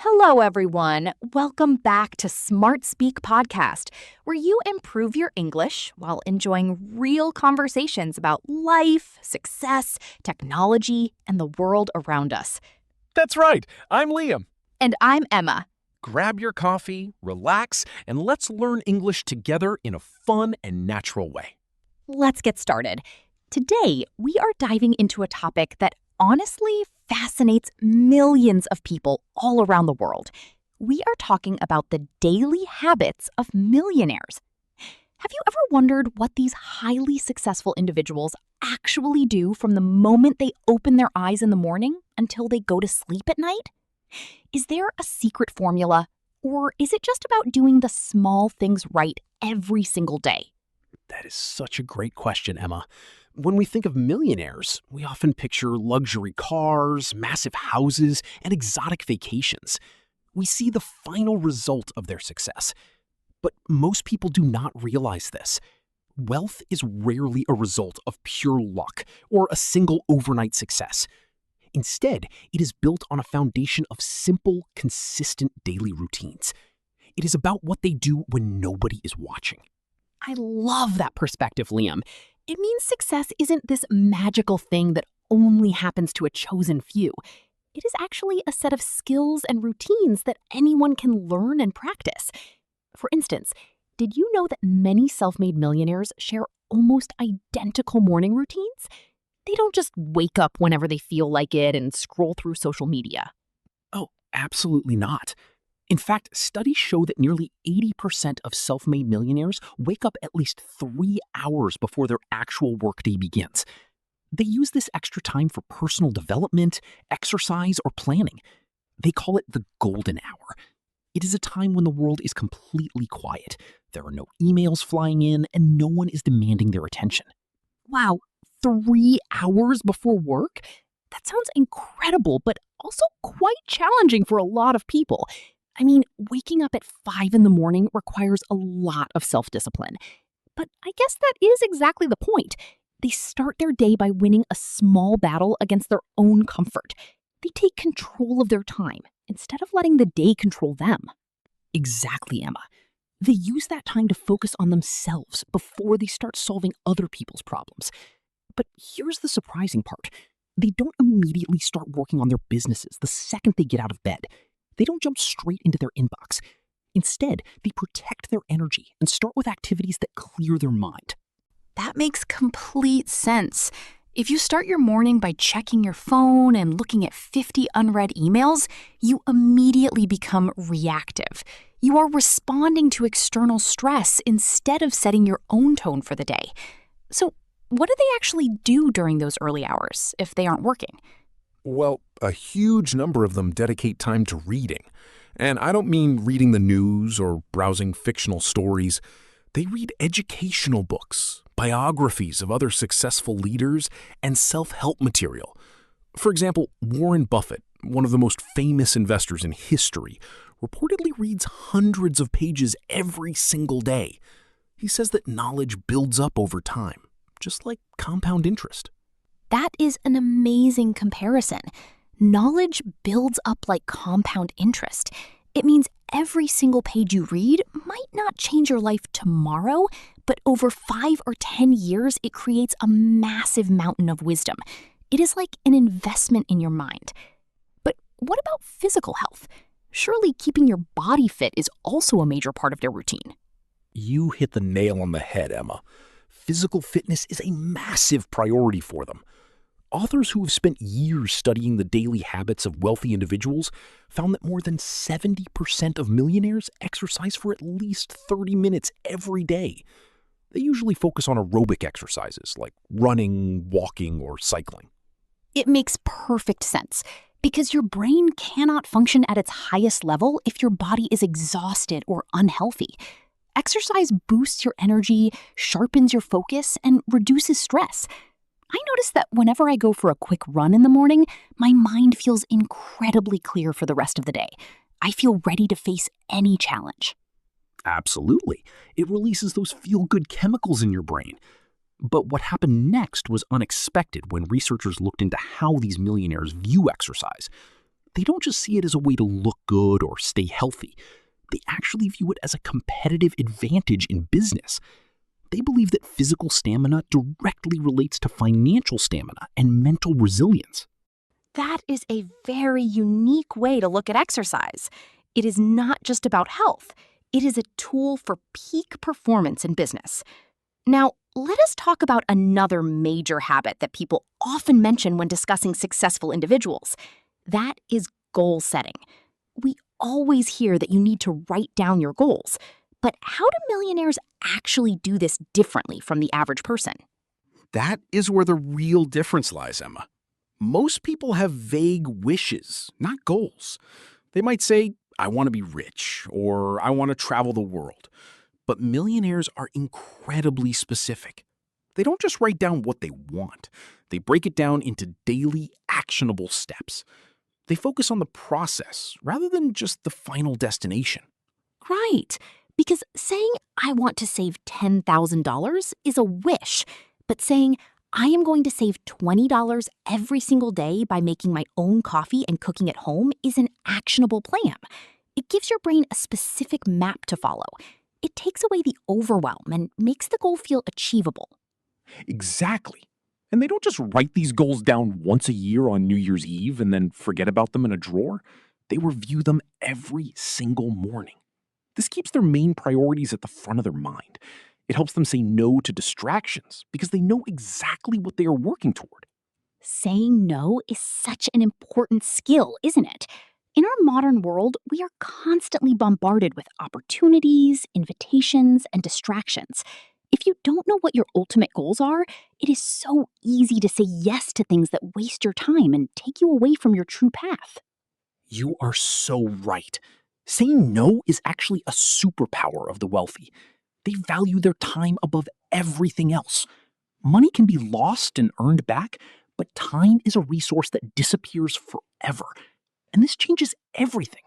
Hello, everyone. Welcome back to SmartSpeak Podcast, where you improve your English while enjoying real conversations about life, success, technology, and the world around us. That's right. I'm Liam. And I'm Emma. Grab your coffee, relax, and let's learn English together in a fun and natural way. Let's get started. Today, we are diving into a topic that honestly fascinates millions of people all around the world. We are talking about the daily habits of millionaires. Have you ever wondered what these highly successful individuals actually do from the moment they open their eyes in the morning until they go to sleep at night? Is there a secret formula, or is it just about doing the small things right every single day? That is such a great question, Emma. When we think of millionaires, we often picture luxury cars, massive houses, and exotic vacations. We see the final result of their success. But most people do not realize this. Wealth is rarely a result of pure luck or a single overnight success. Instead, it is built on a foundation of simple, consistent daily routines. It is about what they do when nobody is watching. I love that perspective, Liam. It means success isn't this magical thing that only happens to a chosen few. It is actually a set of skills and routines that anyone can learn and practice. For instance, did you know that many self-made millionaires share almost identical morning routines? They don't just wake up whenever they feel like it and scroll through social media. Oh, absolutely not. In fact, studies show that nearly 80% of self-made millionaires wake up at least 3 hours before their actual workday begins. They use this extra time for personal development, exercise, or planning. They call it the golden hour. It is a time when the world is completely quiet. There are no emails flying in, and no one is demanding their attention. Wow, 3 hours before work? That sounds incredible, but also quite challenging for a lot of people. I mean, waking up at 5 in the morning requires a lot of self-discipline. But I guess that is exactly the point. They start their day by winning a small battle against their own comfort. They take control of their time instead of letting the day control them. Exactly, Emma. They use that time to focus on themselves before they start solving other people's problems. But here's the surprising part. They don't immediately start working on their businesses the second they get out of bed. They don't jump straight into their inbox. Instead, they protect their energy and start with activities that clear their mind. That makes complete sense. If you start your morning by checking your phone and looking at 50 unread emails, you immediately become reactive. You are responding to external stress instead of setting your own tone for the day. So, what do they actually do during those early hours if they aren't working? Well, a huge number of them dedicate time to reading. And I don't mean reading the news or browsing fictional stories. They read educational books, biographies of other successful leaders, and self-help material. For example, Warren Buffett, one of the most famous investors in history, reportedly reads hundreds of pages every single day. He says that knowledge builds up over time, just like compound interest. That is an amazing comparison. Knowledge builds up like compound interest. It means every single page you read might not change your life tomorrow, but over 5 or 10 years, it creates a massive mountain of wisdom. It is like an investment in your mind. But what about physical health? Surely keeping your body fit is also a major part of their routine. You hit the nail on the head, Emma. Physical fitness is a massive priority for them. Authors who have spent years studying the daily habits of wealthy individuals found that more than 70% of millionaires exercise for at least 30 minutes every day. They usually focus on aerobic exercises like running, walking, or cycling. It makes perfect sense because your brain cannot function at its highest level if your body is exhausted or unhealthy. Exercise boosts your energy, sharpens your focus, and reduces stress. I notice that whenever I go for a quick run in the morning, my mind feels incredibly clear for the rest of the day. I feel ready to face any challenge. Absolutely. It releases those feel-good chemicals in your brain. But what happened next was unexpected when researchers looked into how these millionaires view exercise. They don't just see it as a way to look good or stay healthy. They actually view it as a competitive advantage in business. They believe that physical stamina directly relates to financial stamina and mental resilience. That is a very unique way to look at exercise. It is not just about health. It is a tool for peak performance in business. Now, let us talk about another major habit that people often mention when discussing successful individuals. That is goal setting. We always hear that you need to write down your goals. But how do millionaires actually do this differently from the average person? That is where the real difference lies, Emma. Most people have vague wishes, not goals. They might say, I want to be rich, or I want to travel the world. But millionaires are incredibly specific. They don't just write down what they want. They break it down into daily, actionable steps. They focus on the process rather than just the final destination. Right, because saying, I want to save $10,000 is a wish, but saying, I am going to save $20 every single day by making my own coffee and cooking at home is an actionable plan. It gives your brain a specific map to follow. It takes away the overwhelm and makes the goal feel achievable. Exactly. And they don't just write these goals down once a year on New Year's Eve and then forget about them in a drawer. They review them every single morning. This keeps their main priorities at the front of their mind. It helps them say no to distractions because they know exactly what they are working toward. Saying no is such an important skill, isn't it? In our modern world, we are constantly bombarded with opportunities, invitations, and distractions. If you don't know what your ultimate goals are, it is so easy to say yes to things that waste your time and take you away from your true path. You are so right. Saying no is actually a superpower of the wealthy. They value their time above everything else. Money can be lost and earned back, but time is a resource that disappears forever. And this changes everything,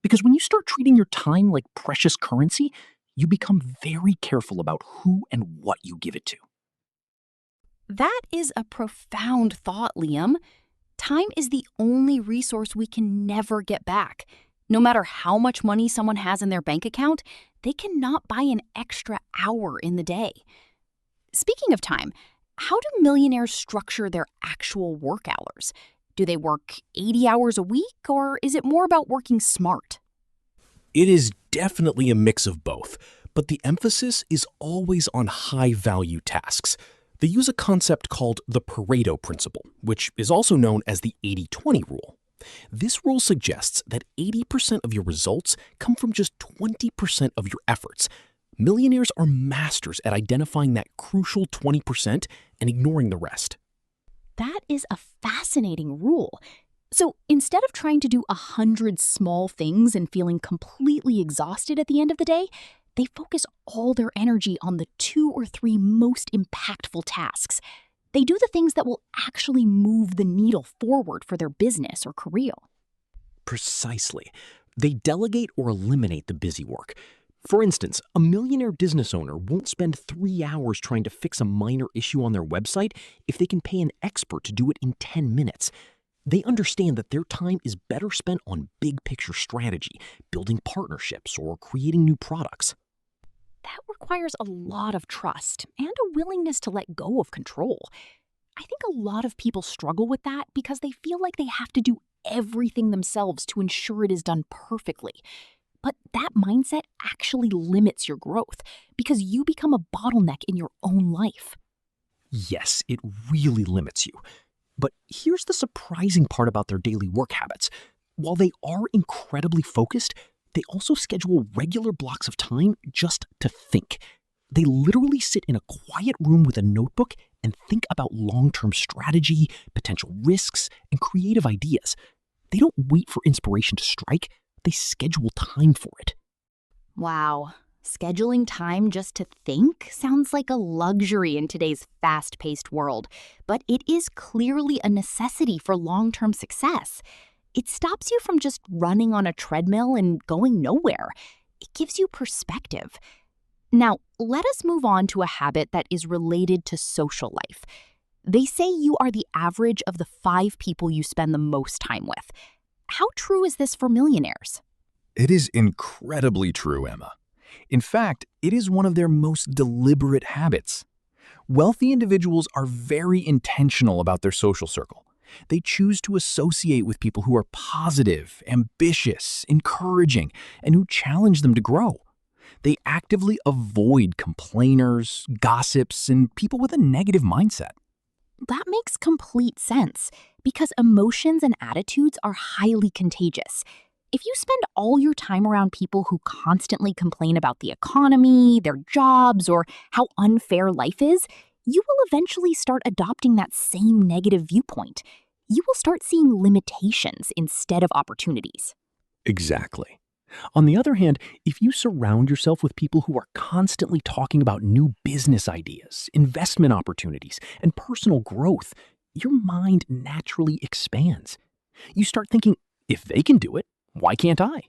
because when you start treating your time like precious currency, you become very careful about who and what you give it to. That is a profound thought, Liam. Time is the only resource we can never get back. No matter how much money someone has in their bank account, they cannot buy an extra hour in the day. Speaking of time, how do millionaires structure their actual work hours? Do they work 80 hours a week, or is it more about working smart? It is definitely a mix of both, but the emphasis is always on high-value tasks. They use a concept called the Pareto principle, which is also known as the 80-20 rule. This rule suggests that 80% of your results come from just 20% of your efforts. Millionaires are masters at identifying that crucial 20% and ignoring the rest. That is a fascinating rule. So instead of trying to do 100 small things and feeling completely exhausted at the end of the day, they focus all their energy on the 2 or 3 most impactful tasks. They do the things that will actually move the needle forward for their business or career. Precisely. They delegate or eliminate the busy work. For instance, a millionaire business owner won't spend 3 hours trying to fix a minor issue on their website if they can pay an expert to do it in 10 minutes. They understand that their time is better spent on big picture strategy, building partnerships, or creating new products. That requires a lot of trust and a willingness to let go of control. I think a lot of people struggle with that because they feel like they have to do everything themselves to ensure it is done perfectly. But that mindset actually limits your growth because you become a bottleneck in your own life. Yes, it really limits you. But here's the surprising part about their daily work habits. While they are incredibly focused, they also schedule regular blocks of time just to think. They literally sit in a quiet room with a notebook and think about long-term strategy, potential risks, and creative ideas. They don't wait for inspiration to strike. They schedule time for it. Wow. Scheduling time just to think sounds like a luxury in today's fast-paced world, but it is clearly a necessity for long-term success. It stops you from just running on a treadmill and going nowhere. It gives you perspective. Now, let us move on to a habit that is related to social life. They say you are the average of the 5 people you spend the most time with. How true is this for millionaires? It is incredibly true, Emma. In fact, it is one of their most deliberate habits. Wealthy individuals are very intentional about their social circle. They choose to associate with people who are positive, ambitious, encouraging, and who challenge them to grow. They actively avoid complainers, gossips, and people with a negative mindset. That makes complete sense because emotions and attitudes are highly contagious. If you spend all your time around people who constantly complain about the economy, their jobs, or how unfair life is, you will eventually start adopting that same negative viewpoint. You will start seeing limitations instead of opportunities. Exactly. On the other hand, if you surround yourself with people who are constantly talking about new business ideas, investment opportunities, and personal growth, your mind naturally expands. You start thinking, if they can do it, why can't I?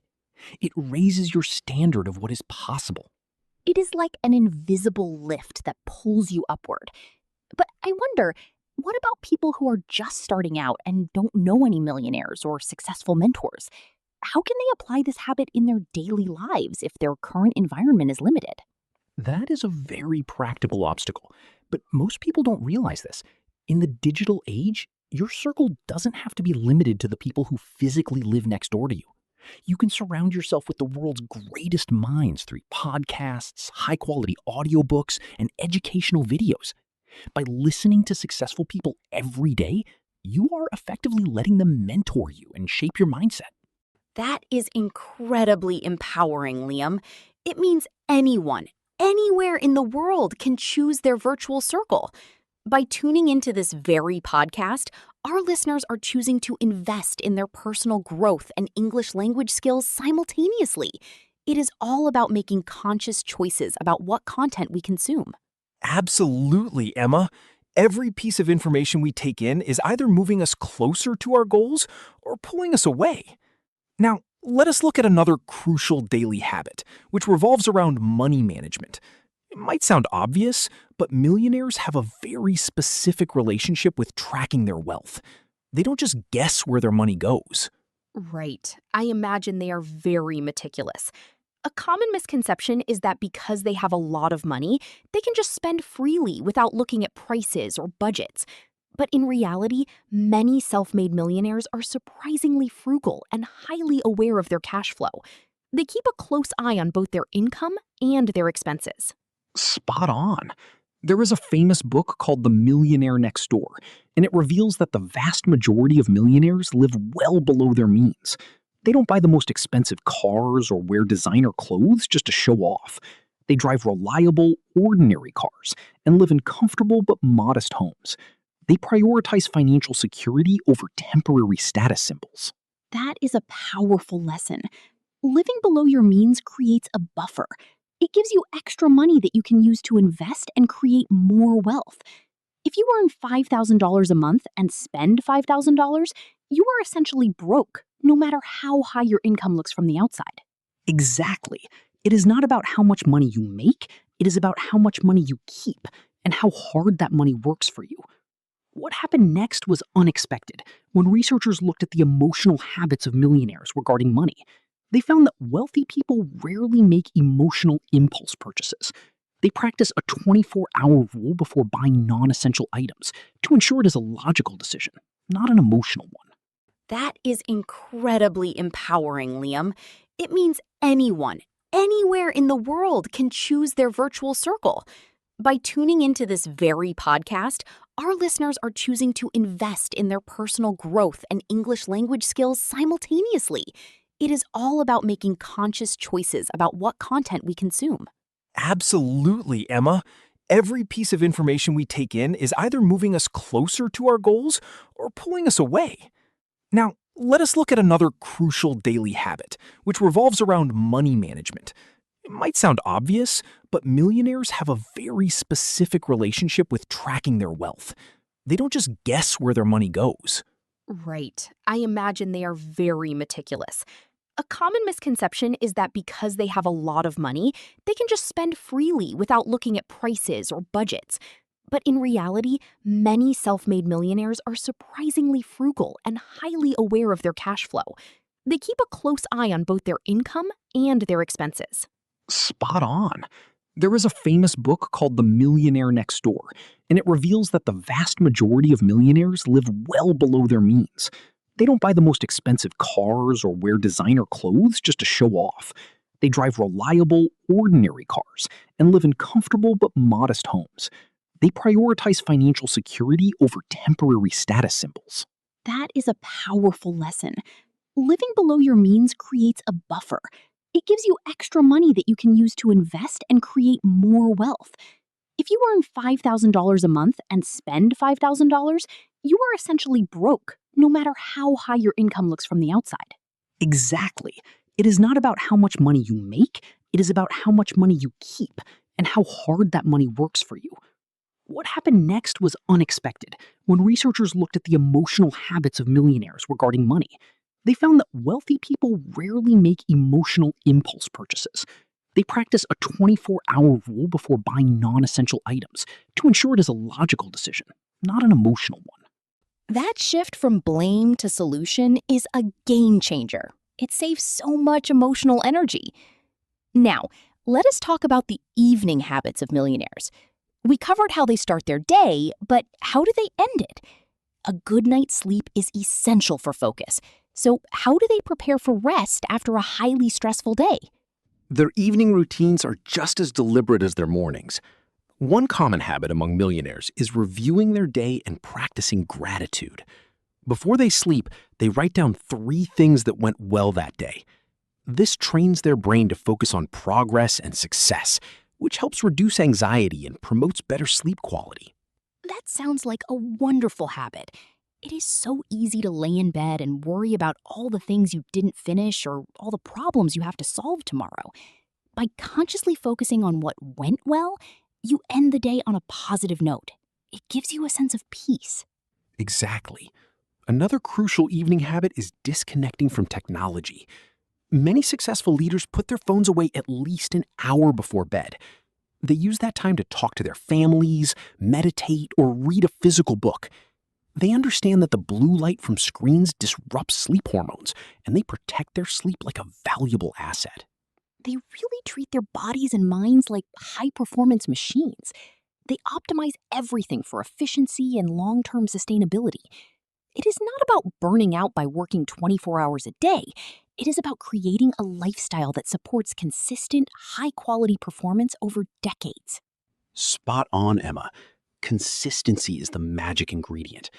It raises your standard of what is possible. It is like an invisible lift that pulls you upward. But I wonder, what about people who are just starting out and don't know any millionaires or successful mentors? How can they apply this habit in their daily lives if their current environment is limited? That is a very practical obstacle, but most people don't realize this. In the digital age, your circle doesn't have to be limited to the people who physically live next door to you. You can surround yourself with the world's greatest minds through podcasts, high-quality audiobooks, and educational videos. By listening to successful people every day, you are effectively letting them mentor you and shape your mindset. That is incredibly empowering, Liam. It means anyone, anywhere in the world can choose their virtual circle. By tuning into this very podcast, our listeners are choosing to invest in their personal growth and English language skills simultaneously. It is all about making conscious choices about what content we consume. Absolutely, Emma. Every piece of information we take in is either moving us closer to our goals or pulling us away. Now, let us look at another crucial daily habit, which revolves around money management. It might sound obvious, but millionaires have a very specific relationship with tracking their wealth. They don't just guess where their money goes. Right. I imagine they are very meticulous. A common misconception is that because they have a lot of money, they can just spend freely without looking at prices or budgets. But in reality, many self-made millionaires are surprisingly frugal and highly aware of their cash flow. They keep a close eye on both their income and their expenses. Spot on. There is a famous book called The Millionaire Next Door, and it reveals that the vast majority of millionaires live well below their means. They don't buy the most expensive cars or wear designer clothes just to show off. They drive reliable, ordinary cars and live in comfortable but modest homes. They prioritize financial security over temporary status symbols. That is a powerful lesson. Living below your means creates a buffer. It gives you extra money that you can use to invest and create more wealth. If you earn $5,000 a month and spend $5,000, you are essentially broke, no matter how high your income looks from the outside. Exactly. It is not about how much money you make, it is about how much money you keep and how hard that money works for you. What happened next was unexpected when researchers looked at the emotional habits of millionaires regarding money. They found that wealthy people rarely make emotional impulse purchases. They practice a 24-hour rule before buying non-essential items to ensure it is a logical decision, not an emotional one. That is incredibly empowering, Liam. It means anyone, anywhere in the world can choose their virtual circle. By tuning into this very podcast, our listeners are choosing to invest in their personal growth and English language skills simultaneously. It is all about making conscious choices about what content we consume. Absolutely, Emma. Every piece of information we take in is either moving us closer to our goals or pulling us away. Now, let us look at another crucial daily habit, which revolves around money management. It might sound obvious, but millionaires have a very specific relationship with tracking their wealth. They don't just guess where their money goes. Right. I imagine they are very meticulous. A common misconception is that because they have a lot of money, they can just spend freely without looking at prices or budgets. But in reality, many self-made millionaires are surprisingly frugal and highly aware of their cash flow. They keep a close eye on both their income and their expenses. Spot on. There is a famous book called The Millionaire Next Door, and it reveals that the vast majority of millionaires live well below their means. They don't buy the most expensive cars or wear designer clothes just to show off. They drive reliable, ordinary cars and live in comfortable but modest homes. They prioritize financial security over temporary status symbols. That is a powerful lesson. Living below your means creates a buffer. It gives you extra money that you can use to invest and create more wealth. If you earn $5,000 a month and spend $5,000, you are essentially broke, no matter how high your income looks from the outside. Exactly. It is not about how much money you make, it is about how much money you keep and how hard that money works for you. What happened next was unexpected when researchers looked at the emotional habits of millionaires regarding money. They found that wealthy people rarely make emotional impulse purchases. They practice a 24-hour rule before buying non-essential items to ensure it is a logical decision, not an emotional one. That shift from blame to solution is a game changer. It saves so much emotional energy. Now, let us talk about the evening habits of millionaires. We covered how they start their day, but how do they end it? A good night's sleep is essential for focus. So how do they prepare for rest after a highly stressful day? Their evening routines are just as deliberate as their mornings. One common habit among millionaires is reviewing their day and practicing gratitude. Before they sleep, they write down 3 things that went well that day. This trains their brain to focus on progress and success, which helps reduce anxiety and promotes better sleep quality. That sounds like a wonderful habit. It is so easy to lay in bed and worry about all the things you didn't finish or all the problems you have to solve tomorrow. By consciously focusing on what went well, you end the day on a positive note. It gives you a sense of peace. Exactly. Another crucial evening habit is disconnecting from technology. Many successful leaders put their phones away at least an hour before bed. They use that time to talk to their families, meditate, or read a physical book. They understand that the blue light from screens disrupts sleep hormones, and they protect their sleep like a valuable asset. They really treat their bodies and minds like high-performance machines. They optimize everything for efficiency and long-term sustainability. It is not about burning out by working 24 hours a day. It is about creating a lifestyle that supports consistent, high-quality performance over decades. Spot on, Emma. Consistency is the magic ingredient.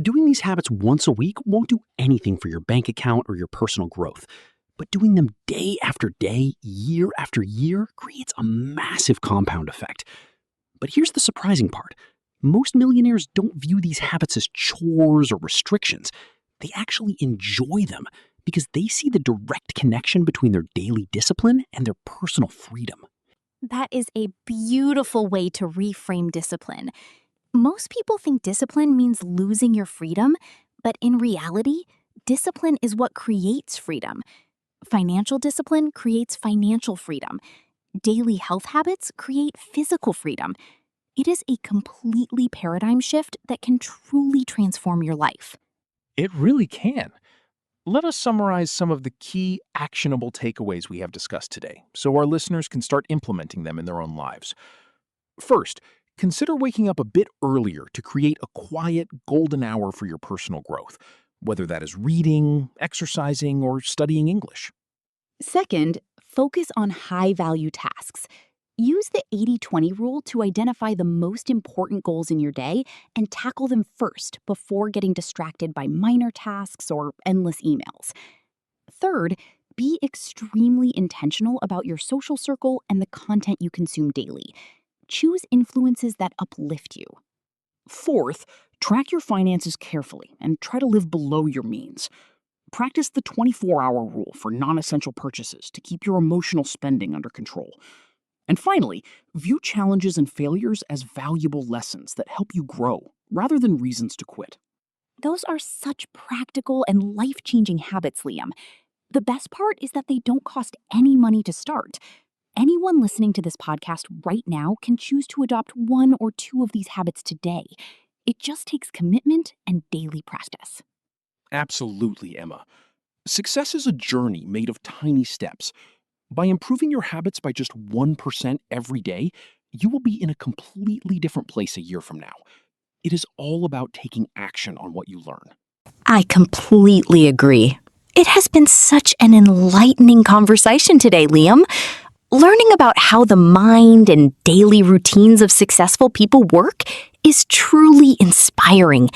Doing these habits once a week won't do anything for your bank account or your personal growth, but doing them day after day, year after year, creates a massive compound effect. But here's the surprising part. Most millionaires don't view these habits as chores or restrictions. They actually enjoy them because they see the direct connection between their daily discipline and their personal freedom. That is a beautiful way to reframe discipline. Most people think discipline means losing your freedom, but in reality, discipline is what creates freedom. Financial discipline creates financial freedom. Daily health habits create physical freedom. It is a completely paradigm shift that can truly transform your life. It really can. Let us summarize some of the key actionable takeaways we have discussed today so our listeners can start implementing them in their own lives. First, consider waking up a bit earlier to create a quiet, golden hour for your personal growth, whether that is reading, exercising, or studying English. Second, focus on high-value tasks. Use the 80-20 rule to identify the most important goals in your day and tackle them first before getting distracted by minor tasks or endless emails. Third, be extremely intentional about your social circle and the content you consume daily. Choose influences that uplift you. Fourth, track your finances carefully and try to live below your means. Practice the 24-hour rule for non-essential purchases to keep your emotional spending under control. And finally, view challenges and failures as valuable lessons that help you grow, rather than reasons to quit. Those are such practical and life-changing habits, Liam. The best part is that they don't cost any money to start. anyone listening to this podcast right now can choose to adopt one or two of these habits today. It just takes commitment and daily practice. Absolutely, Emma. Success is a journey made of tiny steps. By improving your habits by just 1% every day, you will be in a completely different place a year from now. It is all about taking action on what you learn. I completely agree. It has been such an enlightening conversation today, Liam. Learning about how the mind and daily routines of successful people work is truly inspiring,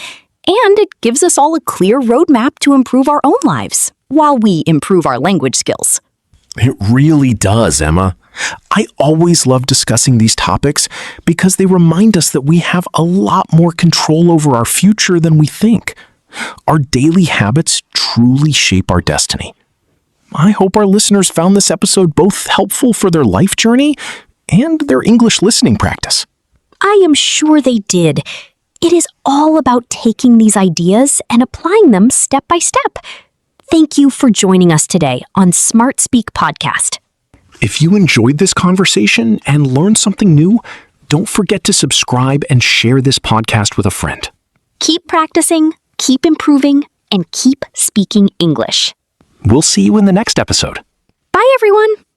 and it gives us all a clear roadmap to improve our own lives while we improve our language skills. It really does, Emma. I always love discussing these topics because they remind us that we have a lot more control over our future than we think. Our daily habits truly shape our destiny. I hope our listeners found this episode both helpful for their life journey and their English listening practice. I am sure they did. It is all about taking these ideas and applying them step by step. Thank you for joining us today on SmartSpeak Podcast. If you enjoyed this conversation and learned something new, don't forget to subscribe and share this podcast with a friend. Keep practicing, keep improving, and keep speaking English. We'll see you in the next episode. Bye, everyone.